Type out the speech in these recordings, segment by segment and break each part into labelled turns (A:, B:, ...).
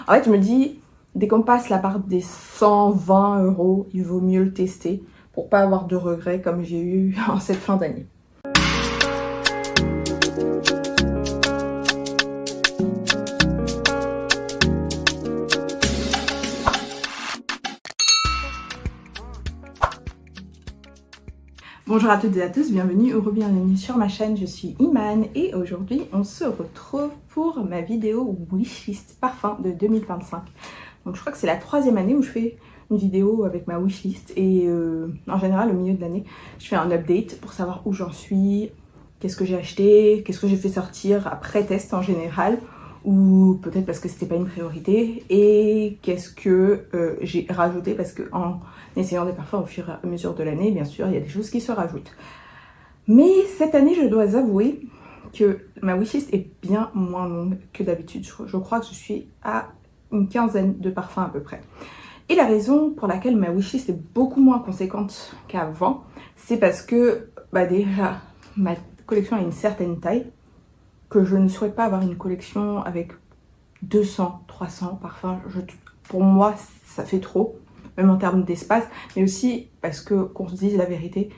A: En fait, je me dis, dès qu'on passe la barre des 120 €, il vaut mieux le tester pour pas avoir de regrets comme j'ai eu en cette fin d'année. Bonjour à toutes et à tous, bienvenue ou re-bienvenue sur ma chaîne, je suis Iman et aujourd'hui on se retrouve pour ma vidéo wishlist parfum de 2025. Donc je crois que c'est la 3e année où je fais une vidéo avec ma wishlist et en général au milieu de l'année je fais un update pour savoir où j'en suis, qu'est-ce que j'ai acheté, qu'est-ce que j'ai fait sortir après test en général ou peut-être parce que c'était pas une priorité et qu'est-ce que j'ai rajouté parce que en essayant des parfums au fur et à mesure de l'année, bien sûr, il y a des choses qui se rajoutent. Mais cette année, je dois avouer que ma wishlist est bien moins longue que d'habitude. Je crois que je suis à une quinzaine de parfums à peu près. Et la raison pour laquelle ma wishlist est beaucoup moins conséquente qu'avant, c'est parce que déjà, ma collection a une certaine taille, que je ne souhaite pas avoir une collection avec 200, 300 parfums. Pour moi, ça fait trop. Même en termes d'espace, mais aussi parce que, qu'on se dise la vérité,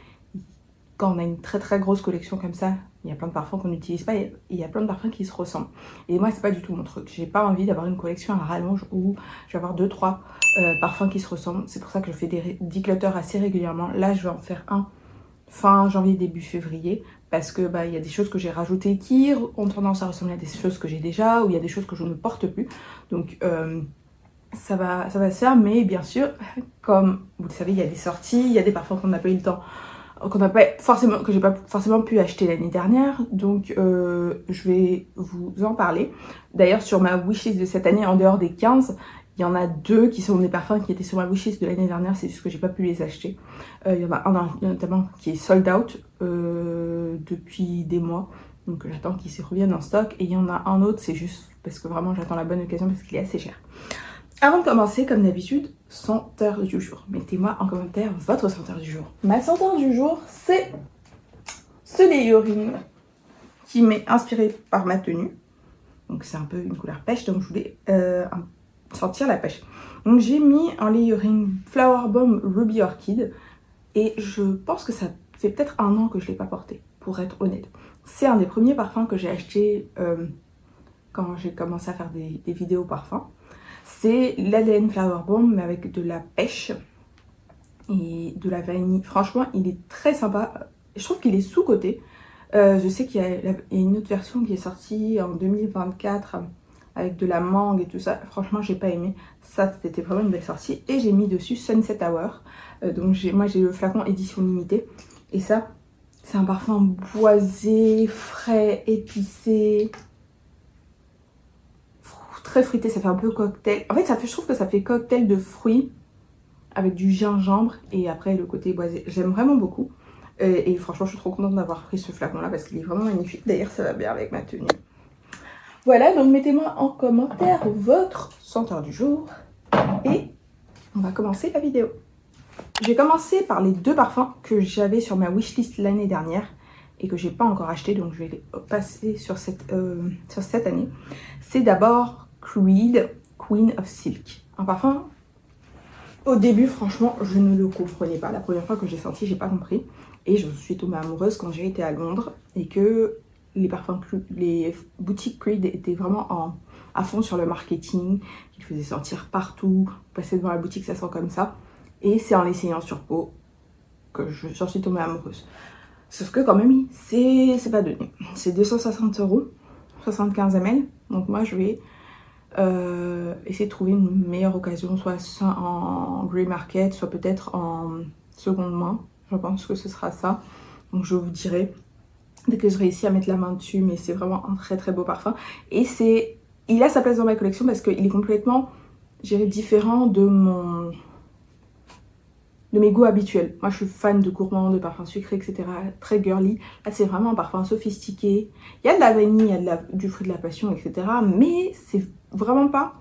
A: quand on a une très très grosse collection comme ça, il y a plein de parfums qu'on n'utilise pas et il y a plein de parfums qui se ressemblent. Et moi, c'est pas du tout mon truc. J'ai pas envie d'avoir une collection à rallonge où je vais avoir 2-3 parfums qui se ressemblent. C'est pour ça que je fais des declutters assez régulièrement. Là, je vais en faire un fin janvier, début février, parce que il y a des choses que j'ai rajoutées qui ont tendance à ressembler à des choses que j'ai déjà, ou il y a des choses que je ne porte plus. Donc, ça va se faire, mais bien sûr, comme vous le savez, il y a des sorties, il y a des parfums qu'on n'a pas eu le temps, que j'ai pas forcément pu acheter l'année dernière, donc je vais vous en parler. D'ailleurs, sur ma wishlist de cette année, en dehors des 15, il y en a 2 qui sont des parfums qui étaient sur ma wishlist de l'année dernière, c'est juste que j'ai pas pu les acheter. Il y en a un notamment qui est sold out depuis des mois, donc j'attends qu'il se revienne en stock, et il y en a un autre, c'est juste parce que vraiment j'attends la bonne occasion parce qu'il est assez cher. Avant de commencer, comme d'habitude, senteur du jour. Mettez-moi en commentaire votre senteur du jour. Ma senteur du jour, c'est ce layering qui m'est inspiré par ma tenue. Donc c'est un peu une couleur pêche, donc je voulais sentir la pêche. Donc j'ai mis en layering Flower Bomb Ruby Orchid et je pense que ça fait peut-être 1 an que je ne l'ai pas porté, pour être honnête. C'est un des premiers parfums que j'ai acheté quand j'ai commencé à faire des vidéos parfums. C'est l'ADN Flower Bomb mais avec de la pêche et de la vanille. Franchement, il est très sympa. Je trouve qu'il est sous-coté. Je sais qu'il y a une autre version qui est sortie en 2024 avec de la mangue et tout ça. Franchement, j'ai pas aimé. Ça, c'était vraiment une belle sortie. Et j'ai mis dessus Sunset Hour. Donc moi, j'ai le flacon édition limitée. Et ça, c'est un parfum boisé, frais, épicé. Très fruité, ça fait un peu cocktail. En fait, je trouve que ça fait cocktail de fruits avec du gingembre et après le côté boisé. J'aime vraiment beaucoup. Et franchement, je suis trop contente d'avoir pris ce flacon là parce qu'il est vraiment magnifique. D'ailleurs, ça va bien avec ma tenue. Voilà, donc mettez-moi en commentaire votre senteur du jour et on va commencer la vidéo. Je vais commencer par les 2 parfums que j'avais sur ma wishlist l'année dernière et que j'ai pas encore acheté, donc je vais les passer sur cette année. C'est d'abord Creed Queen of Silk, un parfum. Au début, franchement, je ne le comprenais pas. La première fois que j'ai senti, j'ai pas compris. Et je suis tombée amoureuse quand j'ai été à Londres et que les boutiques Creed étaient vraiment à fond sur le marketing. Ils faisaient sentir partout. Vous passez devant la boutique, ça sent comme ça. Et c'est en l'essayant sur peau que j'en suis tombée amoureuse. Sauf que quand même, c'est pas donné. C'est 260 €, 75 ml. Donc moi, je vais essayer de trouver une meilleure occasion, soit en grey market, soit peut-être en seconde main. Je pense que ce sera ça. Donc je vous dirai dès que je réussis à mettre la main dessus, mais c'est vraiment un très très beau parfum. Et il a sa place dans ma collection parce qu'il est complètement, je dirais, différent de mes goûts habituels. Moi je suis fan de gourmand, de parfums sucrés, etc. Très girly. Là c'est vraiment un parfum sophistiqué. Il y a de la vanille, il y a du fruit de la passion, etc. Mais c'est vraiment pas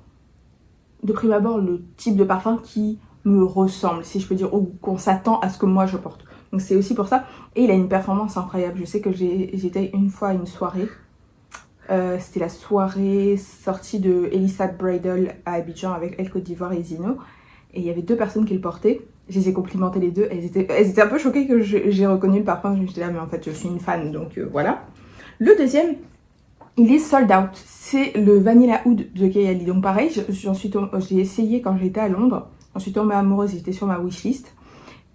A: de prime abord le type de parfum qui me ressemble, si je peux dire, ou qu'on s'attend à ce que moi je porte. Donc c'est aussi pour ça. Et il a une performance incroyable. Je sais que j'étais une fois à une soirée C'était la soirée sortie de Elisa Bridal à Abidjan avec Elle Côte d'Ivoire et Zino. Et il y avait 2 personnes qui le portaient. Je les ai complimentées les deux. Elles étaient un peu choquées que j'ai reconnu le parfum. J'étais là, mais en fait, je suis une fan, donc voilà. Le deuxième, il est sold out. C'est le Vanilla Oud de Kayali. Donc pareil, j'ai essayé quand j'étais à Londres. J'en suis tombée amoureuse, il était sur ma wishlist.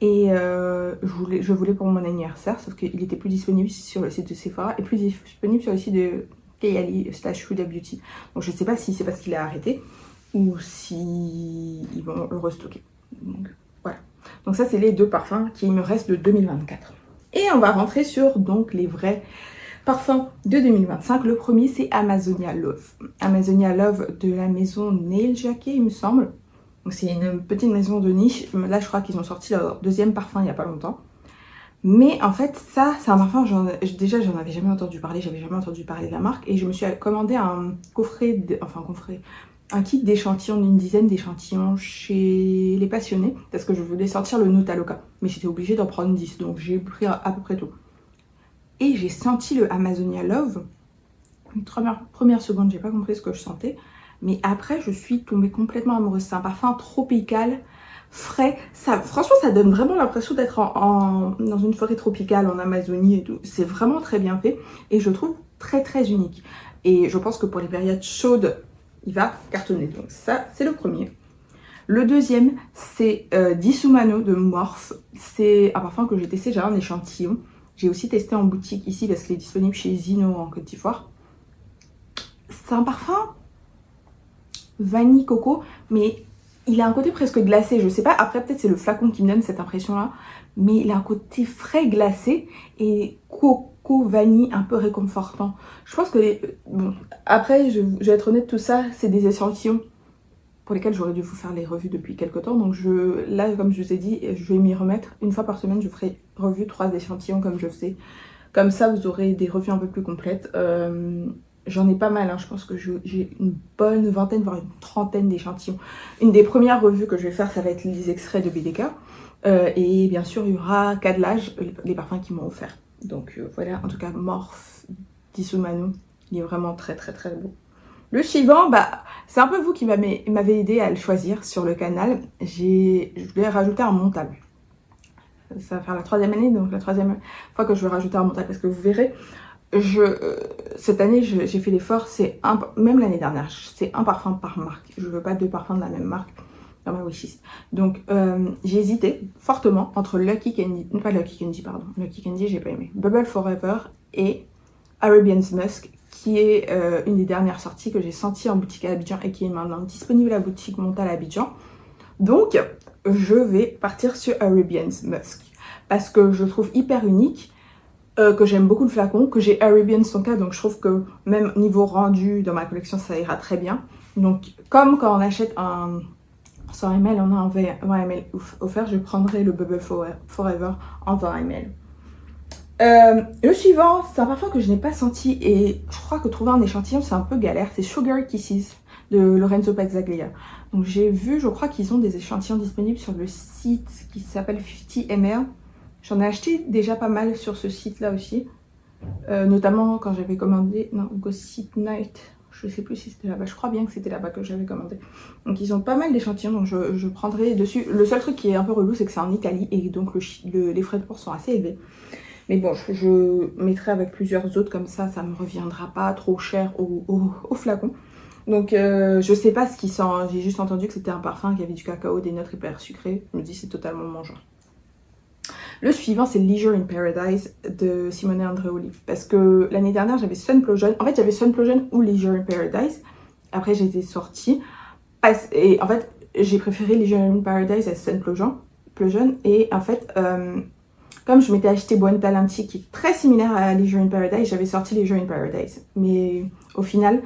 A: Et je voulais pour mon anniversaire, sauf qu'il était plus disponible sur le site de Sephora et plus disponible sur le site de Kayali/Huda Beauty. Donc je ne sais pas si c'est parce qu'il a arrêté ou si ils vont le restocker. Donc voilà. Donc ça, c'est les 2 parfums qui me restent de 2024. Et on va rentrer sur donc les vrais parfums de 2025. Le premier, c'est Amazonia Love. Amazonia Love de la maison Nail Jacket, il me semble. C'est une petite maison de niche. Là, je crois qu'ils ont sorti leur 2e parfum il n'y a pas longtemps. Mais en fait, ça, c'est un parfum, déjà, j'en avais jamais entendu parler. J'avais jamais entendu parler de la marque. Et je me suis commandé un un kit d'échantillons, d'une dizaine d'échantillons chez les passionnés. Parce que je voulais sortir le Nutaloka. Mais j'étais obligée d'en prendre 10. Donc, j'ai pris à peu près tout. Et j'ai senti le Amazonia Love. Une première seconde, j'ai pas compris ce que je sentais. Mais après, je suis tombée complètement amoureuse. C'est un parfum tropical, frais. Franchement, ça donne vraiment l'impression d'être dans une forêt tropicale en Amazonie et tout. C'est vraiment très bien fait. Et je trouve très très unique. Et je pense que pour les périodes chaudes, il va cartonner. Donc ça, c'est le premier. Le deuxième, c'est Dissumano de Morphe. C'est un parfum que j'ai testé, j'ai un échantillon. J'ai aussi testé en boutique ici parce qu'il est disponible chez Zino en Côte d'Ivoire. C'est un parfum vanille coco, mais il a un côté presque glacé. Je sais pas, après peut-être c'est le flacon qui me donne cette impression-là. Mais il a un côté frais glacé et coco vanille un peu réconfortant. Je pense que bon, après, je vais être honnête, tout ça, c'est des échantillons pour lesquels j'aurais dû vous faire les revues depuis quelques temps. Donc là, comme je vous ai dit, je vais m'y remettre. Une fois par semaine, je ferai revue 3 échantillons comme je faisais. Comme ça, vous aurez des revues un peu plus complètes. J'en ai pas mal, hein. Je pense que j'ai une bonne vingtaine, voire une trentaine d'échantillons. Une des premières revues que je vais faire, ça va être les extraits de BDK. Et bien sûr, il y aura Cadelage, les parfums qu'ils m'ont offert. Donc voilà, en tout cas, Morphe, Dissumano, il est vraiment très très très beau. Le suivant, c'est un peu vous qui m'avez aidé à le choisir sur le canal. Je voulais rajouter un Montal. Ça va faire la 3e année, donc la 3e fois que je vais rajouter un Montal, parce que vous verrez, cette année, j'ai fait l'effort, même l'année dernière, c'est un parfum par marque. Je veux pas 2 parfums de la même marque dans ma wishlist. Donc, j'ai hésité fortement entre Lucky Candy, Lucky Candy, j'ai pas aimé. Bubble Forever et Arabian's Musk, qui est une des dernières sorties que j'ai senties en boutique à Abidjan et qui est maintenant disponible à la boutique Montal à Abidjan. Donc, je vais partir sur Arabian's Musk parce que je le trouve hyper unique. Que j'aime beaucoup le flacon, que j'ai Arabian son cas, donc je trouve que même niveau rendu dans ma collection ça ira très bien. Donc comme quand on achète un 100 ml, on a un 20 ml offert, je prendrai le Bubble Forever en 20 ml. Le suivant, c'est un parfum que je n'ai pas senti et je crois que trouver un échantillon c'est un peu galère, c'est Sugar Kisses de Lorenzo Pazzaglia. Donc j'ai vu, je crois qu'ils ont des échantillons disponibles sur le site qui s'appelle 50 ml. J'en ai acheté déjà pas mal sur ce site-là aussi. Notamment quand j'avais commandé... Non, Gossip Night. Je sais plus si c'était là-bas. Je crois bien que c'était là-bas que j'avais commandé. Donc ils ont pas mal d'échantillons. Donc je prendrai dessus. Le seul truc qui est un peu relou, c'est que c'est en Italie. Et donc les frais de port sont assez élevés. Mais bon, je mettrai avec plusieurs autres. Comme ça, ça me reviendra pas trop cher au flacon. Donc je sais pas ce qui sent. J'ai juste entendu que c'était un parfum qui avait du cacao, des notes hyper sucrées. Je me dis c'est totalement mon genre. Le suivant, c'est Leisure in Paradise de Simone Andreoli. Parce que l'année dernière, j'avais Sunplosion. En fait, j'avais Sunplosion ou Leisure in Paradise. Après, j'ai été sortie. Et en fait, j'ai préféré Leisure in Paradise à Sunplosion. Et en fait, comme je m'étais acheté Buontalenti, qui est très similaire à Leisure in Paradise, j'avais sorti Leisure in Paradise. Mais au final,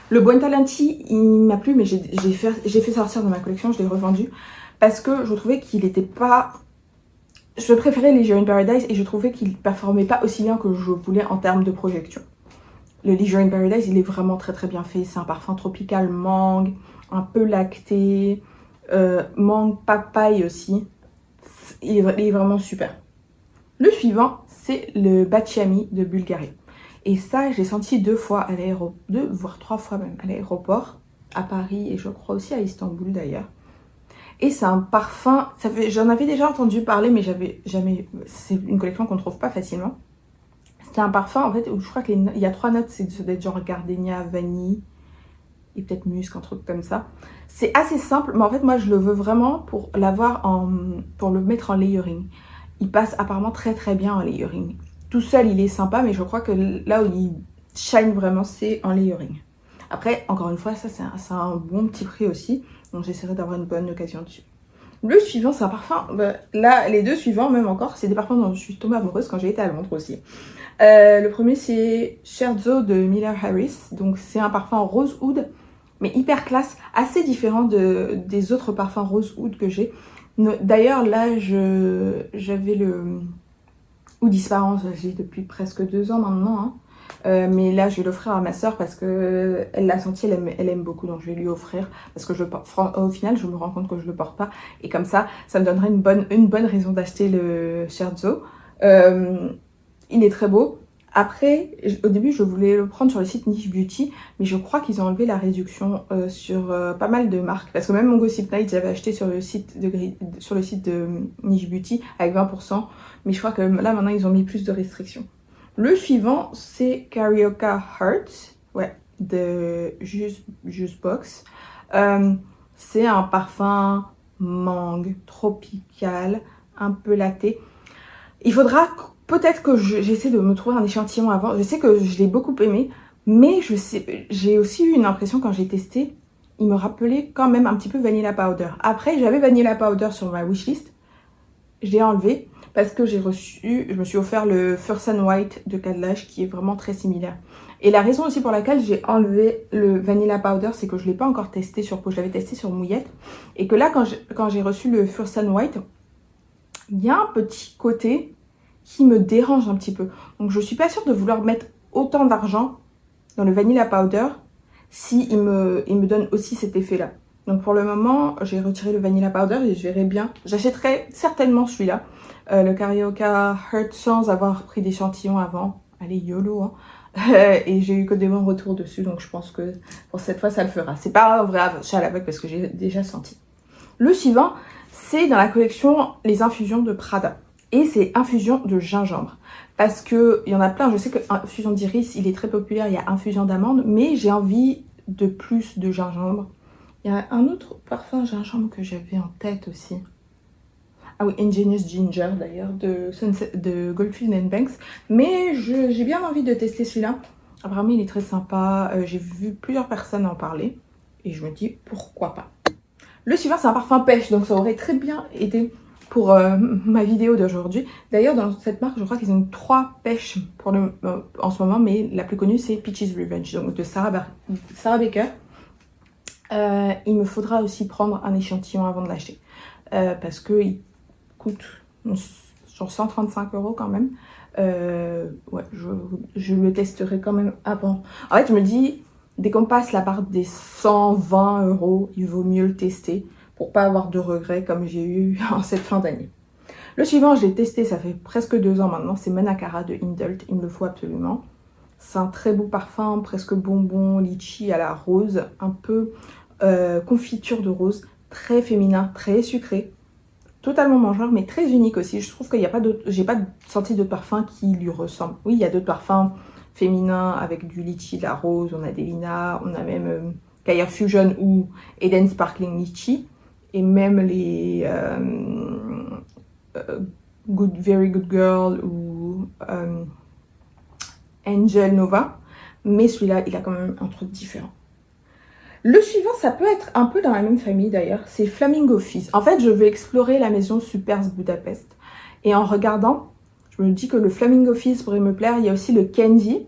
A: le Buontalenti, il m'a plu, mais j'ai fait sortir de ma collection, je l'ai revendu. Parce que je trouvais qu'il n'était pas... Je préférais Leisure in Paradise et je trouvais qu'il performait pas aussi bien que je voulais en termes de projection. Le Leisure in Paradise, il est vraiment très très bien fait. C'est un parfum tropical mangue, un peu lacté, mangue papaye aussi. Il est vraiment super. Le suivant, c'est le Bacciami de Bulgari. Et ça, je l'ai senti 2 fois à l'aéroport, 2 voire 3 fois même à l'aéroport, à Paris et je crois aussi à Istanbul d'ailleurs. Et c'est un parfum, j'en avais déjà entendu parler, mais j'avais jamais, c'est une collection qu'on ne trouve pas facilement. C'est un parfum en fait où je crois qu'il y a 3 notes, ça doit être genre gardenia, vanille et peut-être musc, un truc comme ça. C'est assez simple, mais en fait moi je le veux vraiment pour l'avoir pour le mettre en layering. Il passe apparemment très très bien en layering. Tout seul il est sympa, mais je crois que là où il shine vraiment c'est en layering. Après encore une fois ça c'est un bon petit prix aussi, donc j'essaierai d'avoir une bonne occasion dessus. Le suivant c'est un parfum, là les deux suivants même encore c'est des parfums dont je suis tombée amoureuse quand j'ai été à Londres aussi. Le premier c'est Scherzo de Miller Harris, donc c'est un parfum rose oud mais hyper classe, assez différent des autres parfums rose oud que j'ai. D'ailleurs là j'avais le Oud Disparance, j'ai depuis presque 2 ans maintenant, hein. Mais là je vais l'offrir à ma soeur parce que elle l'a senti, elle aime beaucoup, donc je vais lui offrir parce que au final je me rends compte que je le porte pas et comme ça me donnerait une bonne raison d'acheter le Scherzo. Il est très beau. Après, au début je voulais le prendre sur le site Niche Beauty, mais je crois qu'ils ont enlevé la réduction sur pas mal de marques, parce que même mon Gossip Night j'avais acheté sur le site de Niche Beauty avec 20%, mais je crois que là maintenant ils ont mis plus de restrictions. Le suivant, c'est Carioca Heart, ouais, de Juice Box. C'est un parfum mangue, tropical, un peu laté. Il faudra peut-être que j'essaie de me trouver un échantillon avant. Je sais que je l'ai beaucoup aimé, mais j'ai aussi eu une impression quand j'ai testé, il me rappelait quand même un petit peu Vanilla Powder. Après, j'avais Vanilla Powder sur ma wishlist, je l'ai enlevé. Parce que je me suis offert le First and White de Kalash qui est vraiment très similaire. Et la raison aussi pour laquelle j'ai enlevé le Vanilla Powder, c'est que je ne l'ai pas encore testé sur peau, je l'avais testé sur mouillette. Et que là, quand j'ai reçu le First and White, il y a un petit côté qui me dérange un petit peu. Donc je ne suis pas sûre de vouloir mettre autant d'argent dans le Vanilla Powder si il me donne aussi cet effet-là. Donc pour le moment, j'ai retiré le Vanilla Powder et je verrai bien. J'achèterai certainement celui-là. Le Carioca Heart sans avoir pris d'échantillon avant. Allez, YOLO, hein. Et j'ai eu que des bons retours dessus, donc je pense que pour cette fois ça le fera. C'est pas vrai achat à l'aveugle parce que j'ai déjà senti. Le suivant, c'est dans la collection les infusions de Prada. Et c'est infusion de gingembre. Parce qu'il y en a plein, je sais que infusion d'iris, il est très populaire, il y a infusion d'amande, mais j'ai envie de plus de gingembre. Il y a un autre parfum gingembre que j'avais en tête aussi. Ah oui, Ingenious Ginger d'ailleurs, de Goldfield & Banks. Mais j'ai bien envie de tester celui-là. Apparemment, il est très sympa. J'ai vu plusieurs personnes en parler. Et je me dis, pourquoi pas. Le suivant, c'est un parfum pêche. Donc ça aurait très bien été pour ma vidéo d'aujourd'hui. D'ailleurs, dans cette marque, je crois qu'ils ont 3 pêches en ce moment. Mais la plus connue, c'est Peaches Revenge, donc de Sarah Baker. Il me faudra aussi prendre un échantillon avant de l'acheter. Parce qu'il coûte genre 135 € quand même. Ouais, je le testerai quand même avant. En fait, je me dis, dès qu'on passe la barre des 120 €, il vaut mieux le tester pour pas avoir de regrets comme j'ai eu en cette fin d'année. Le suivant, je l'ai testé, ça fait presque 2 ans maintenant, c'est Manakara de Indult, il me le faut absolument. C'est un très beau parfum, presque bonbon, litchi à la rose, un peu confiture de rose, très féminin, très sucré. Totalement mangeur, mais très unique aussi. Je trouve qu'il n'y a pas d'autres, j'ai pas senti d'autres parfums qui lui ressemblent. Oui, il y a d'autres parfums féminins avec du litchi, de la rose, on a des linas, on a même Kaya Fusion ou Eden Sparkling Litchi, et même les Very Good Girl ou Angel Nova. Mais celui-là, il a quand même un truc différent. Le suivant, ça peut être un peu dans la même famille d'ailleurs, c'est Flamingo Fizz. En fait, je vais explorer la maison Supers Budapest. Et en regardant, je me dis que le Flamingo Fizz pourrait me plaire. Il y a aussi le Candy,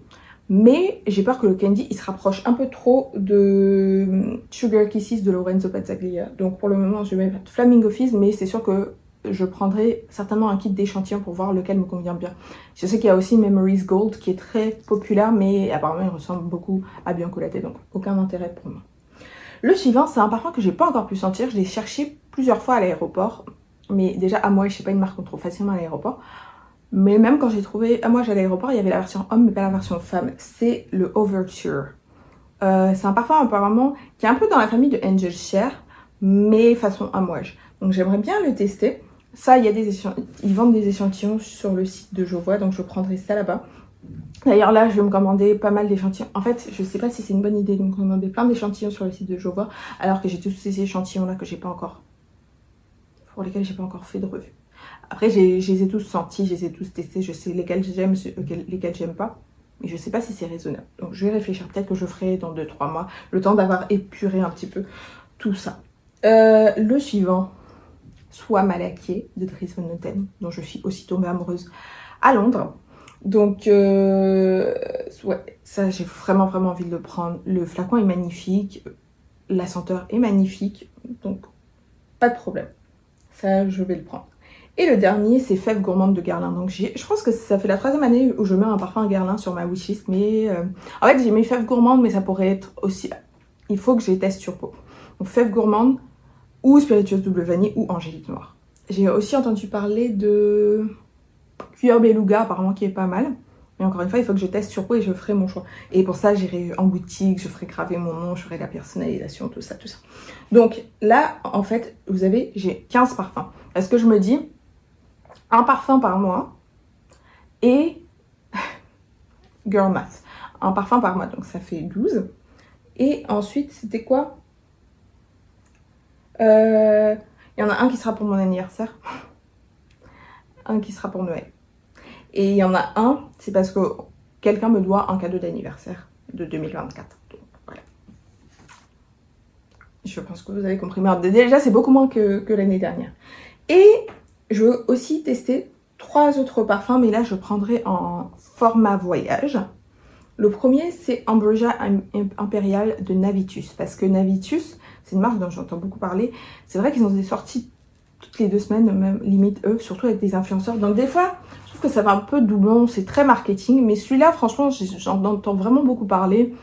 A: mais j'ai peur que le Candy, il se rapproche un peu trop de Sugar Kisses de Lorenzo Pazzaglia. Donc pour le moment, je vais mettre Flamingo Fizz, mais c'est sûr que je prendrai certainement un kit d'échantillons pour voir lequel me convient bien. Je sais qu'il y a aussi Memories Gold qui est très populaire, mais apparemment il ressemble beaucoup à Bianco Latte, donc aucun intérêt pour moi. Le suivant, c'est un parfum que j'ai pas encore pu sentir. Je l'ai cherché plusieurs fois à l'aéroport. Mais déjà, à moi, je sais pas, une marque qu'on trouve facilement à l'aéroport. Mais même quand j'ai trouvé... moi, j'allais à l'aéroport, il y avait la version homme, mais pas la version femme. C'est le Overture. C'est un parfum apparemment qui est un peu dans la famille de Angel Share, mais façon amouage. Donc j'aimerais bien le tester. Ça, ils vendent des échantillons sur le site de Jovois, donc je prendrai ça là-bas. D'ailleurs là, je vais me commander pas mal d'échantillons. En fait, je sais pas si c'est une bonne idée de me commander plein d'échantillons sur le site de Jovois, alors que j'ai tous ces échantillons-là que j'ai pas encore... pour lesquels j'ai pas encore fait de revue. Après, je les ai tous sentis, je les ai tous testés, je sais lesquels j'aime, lesquels j'aime pas. Mais je sais pas si c'est raisonnable. Donc je vais réfléchir, peut-être que je ferai dans 2-3 mois, le temps d'avoir épuré un petit peu tout ça. Le suivant, Sois Malaqué de Dries Van Noten, dont je suis aussi tombée amoureuse à Londres. Donc ouais, ça j'ai vraiment envie de le prendre. Le flacon est magnifique, la senteur est magnifique, donc pas de problème. Ça, je vais le prendre. Et le dernier, c'est Fève Gourmande de Guerlain. Donc je pense que ça fait la 3e année où je mets un parfum Guerlain sur ma wishlist. Mais en fait, j'ai mis Fève Gourmande, mais ça pourrait être aussi... Il faut que je les teste sur peau. Donc Fève Gourmande, ou Spiritueuse Double Vanille, ou Angélique Noire. J'ai aussi entendu parler de Cuir Beluga, apparemment qui est pas mal. Mais encore une fois, il faut que je teste sur peau et je ferai mon choix. Et pour ça, j'irai en boutique, je ferai graver mon nom, je ferai la personnalisation, tout ça. Donc là, en fait, j'ai 15 parfums. Est-ce que je me dis un parfum par mois et girl math, un parfum par mois, donc ça fait 12. Et ensuite, c'était quoi? Il y en a un qui sera pour mon anniversaire, un qui sera pour Noël. Et il y en a un, c'est parce que quelqu'un me doit un cadeau d'anniversaire de 2024. Donc voilà. Je pense que vous avez compris. Mais déjà, c'est beaucoup moins que l'année dernière. Et je veux aussi tester 3 autres parfums, mais là, je prendrai en format voyage. Le premier, c'est Ambrosia Imperial de Navitus. Parce que Navitus, c'est une marque dont j'entends beaucoup parler. C'est vrai qu'ils ont des sorties toutes les 2 semaines, même limite eux, surtout avec des influenceurs. Donc des fois, je trouve que ça va un peu doublon, c'est très marketing. Mais celui-là, franchement, j'en entends vraiment beaucoup parler.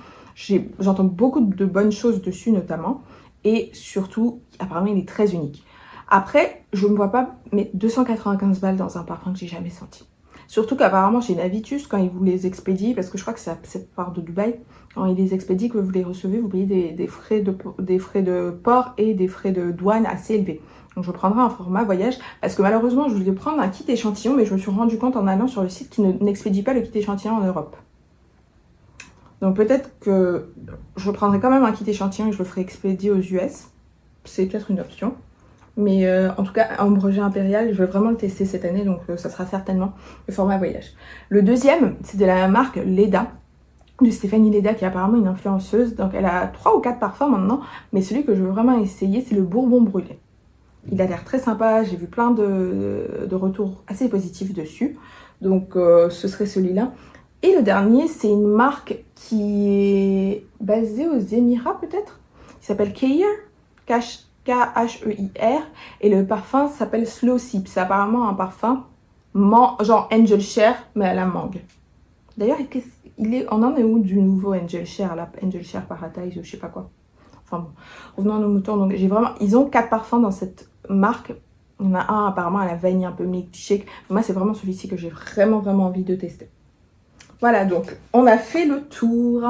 A: J'entends beaucoup de bonnes choses dessus, notamment. Et surtout, apparemment, il est très unique. Après, je ne me vois pas mettre 295 balles dans un parfum que j'ai jamais senti. Surtout qu'apparemment, chez Navitus, quand ils vous les expédient, parce que je crois que c'est part de Dubaï, quand ils les expédient, que vous les recevez, vous payez des frais de port et des frais de douane assez élevés. Donc je prendrai un format voyage, parce que malheureusement, je voulais prendre un kit échantillon, mais je me suis rendu compte en allant sur le site qu'ils n'expédient pas le kit échantillon en Europe. Donc peut-être que je prendrai quand même un kit échantillon et je le ferai expédier aux US. C'est peut-être une option. Mais en tout cas, Ambrosia Imperial, je vais vraiment le tester cette année, donc ça sera certainement le format voyage. Le deuxième, c'est de la marque Leda, de Stéphanie Leda, qui est apparemment une influenceuse. Donc elle a 3 ou 4 parfums maintenant, mais celui que je veux vraiment essayer, c'est le Bourbon Brûlé. Il a l'air très sympa, j'ai vu plein de retours assez positifs dessus. Donc ce serait celui-là. Et le dernier, c'est une marque qui est basée aux Émirats peut-être. Il s'appelle Keir, K-H-E-I-R. Et le parfum s'appelle Slow Sip. C'est apparemment un parfum genre Angel Share, mais à la mangue. D'ailleurs, on en est où du nouveau Angel Share, la Angel Share Paradise ou je sais pas quoi. Enfin bon, revenons à nos moutons. Donc ils ont 4 parfums dans cette marque. Il y en a un apparemment à la vanille un peu milkshake. Moi, c'est vraiment celui-ci que j'ai vraiment envie de tester. Voilà, donc on a fait le tour.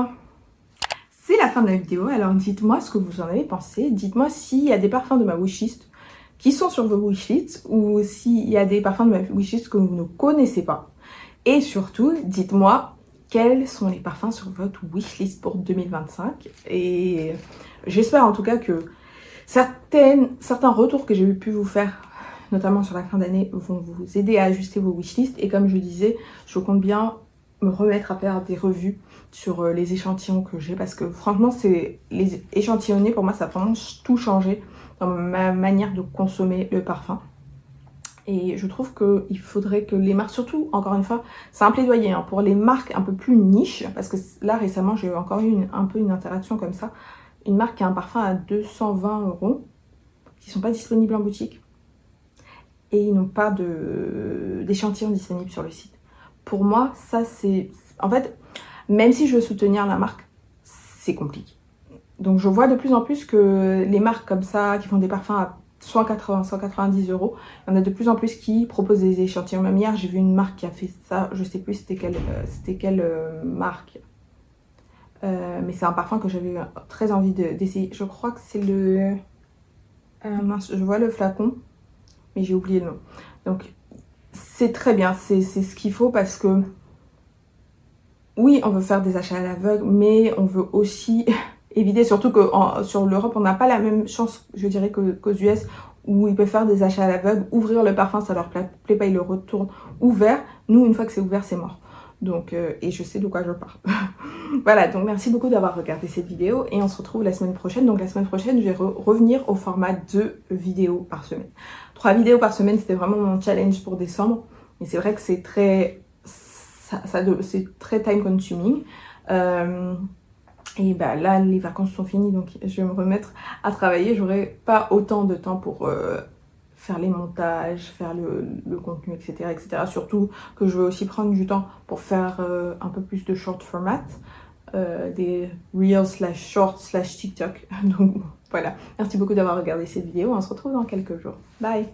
A: C'est la fin de la vidéo, alors dites-moi ce que vous en avez pensé. Dites-moi s'il y a des parfums de ma wishlist qui sont sur vos wishlists ou s'il y a des parfums de ma wishlist que vous ne connaissez pas. Et surtout, dites-moi quels sont les parfums sur votre wishlist pour 2025. Et j'espère en tout cas que certains retours que j'ai pu vous faire, notamment sur la fin d'année, vont vous aider à ajuster vos wishlists. Et comme je disais, je compte bien me remettre à faire des revues sur les échantillons que j'ai, parce que franchement, les échantillonnés, pour moi, ça a vraiment tout changé dans ma manière de consommer le parfum. Et je trouve qu'il faudrait que les marques, surtout, encore une fois, c'est un plaidoyer hein, pour les marques un peu plus niche, parce que là, récemment, j'ai encore eu un peu une interaction comme ça. Une marque qui a un parfum à 220 €, qui ne sont pas disponibles en boutique, et ils n'ont pas d'échantillons disponibles sur le site. Pour moi, ça c'est... En fait, même si je veux soutenir la marque, c'est compliqué. Donc je vois de plus en plus que les marques comme ça, qui font des parfums à 180, 190 €. Il y en a de plus en plus qui proposent des échantillons. Même hier, j'ai vu une marque qui a fait ça. Je sais plus c'était quelle marque. Mais c'est un parfum que j'avais très envie d'essayer. Je crois que c'est le... mince, je vois le flacon, mais j'ai oublié le nom. Donc, c'est très bien. C'est ce qu'il faut parce que... Oui, on veut faire des achats à l'aveugle, mais on veut aussi éviter, surtout que sur l'Europe, on n'a pas la même chance, je dirais, qu'aux US, où ils peuvent faire des achats à l'aveugle, ouvrir le parfum, ça leur plaît pas, ils le retournent ouvert. Nous, une fois que c'est ouvert, c'est mort. Donc, et je sais de quoi je parle. Voilà, donc merci beaucoup d'avoir regardé cette vidéo et on se retrouve la semaine prochaine. Donc la semaine prochaine, je vais revenir au format 2 vidéos par semaine. 3 vidéos par semaine, c'était vraiment mon challenge pour décembre. Mais c'est vrai que c'est très... c'est très time consuming. Et bah là, les vacances sont finies, donc je vais me remettre à travailler. J'aurai pas autant de temps pour faire les montages, faire le contenu, etc., etc. Surtout que je vais aussi prendre du temps pour faire un peu plus de short format, des reels / short / TikTok. Donc voilà, merci beaucoup d'avoir regardé cette vidéo. On se retrouve dans quelques jours. Bye!